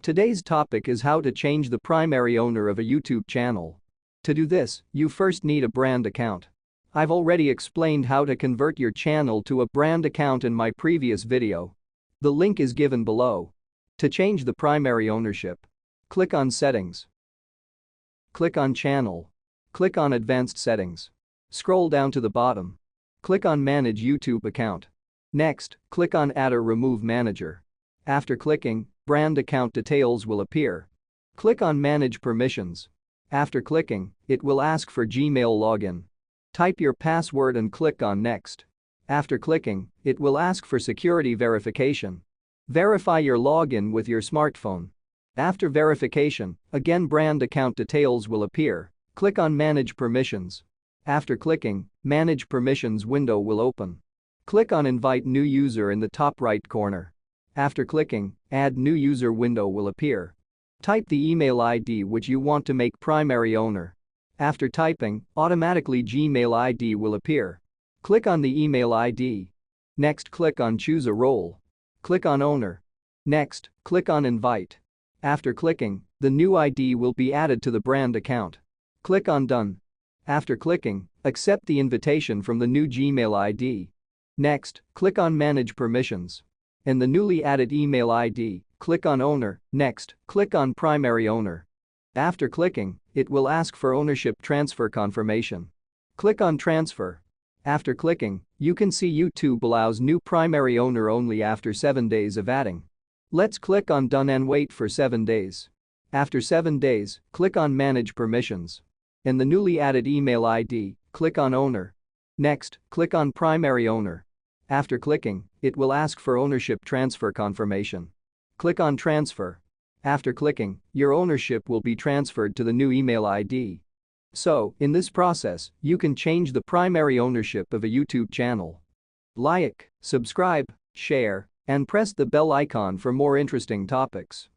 Today's topic is how to change the primary owner of a YouTube channel. To do this, you first need a brand account. I've already explained how to convert your channel to a brand account in my previous video. The link is given below. To change the primary ownership, click on Settings. Click on Channel. Click on Advanced Settings. Scroll down to the bottom. Click on Manage YouTube Account. Next, click on Add or Remove Manager. After clicking, brand account details will appear. Click on Manage Permissions. After clicking, it will ask for Gmail login. Type your password and click on Next. After clicking, it will ask for security verification. Verify your login with your smartphone. After verification, again brand account details will appear. Click on Manage Permissions. After clicking, Manage Permissions window will open. Click on Invite New User in the top right corner. After clicking, Add New User window will appear. Type the email ID which you want to make primary owner. After typing, automatically Gmail ID will appear. Click on the email ID. Next, click on Choose a Role. Click on Owner. Next, click on Invite. After clicking, the new ID will be added to the brand account. Click on Done. After clicking, accept the invitation from the new Gmail ID. Next, click on Manage Permissions. In the newly added email ID, click on Owner. Next, click on Primary Owner. After clicking, it will ask for ownership transfer confirmation. Click on Transfer. After clicking, you can see YouTube allows new primary owner only after 7 days of adding. Let's click on Done and wait for 7 days. After 7 days, click on Manage Permissions. In the newly added email ID, click on Owner. Next, click on Primary Owner. After clicking, it will ask for ownership transfer confirmation. Click on Transfer. After clicking, your ownership will be transferred to the new email ID. So, in this process, you can change the primary ownership of a YouTube channel. Like, subscribe, share, and press the bell icon for more interesting topics.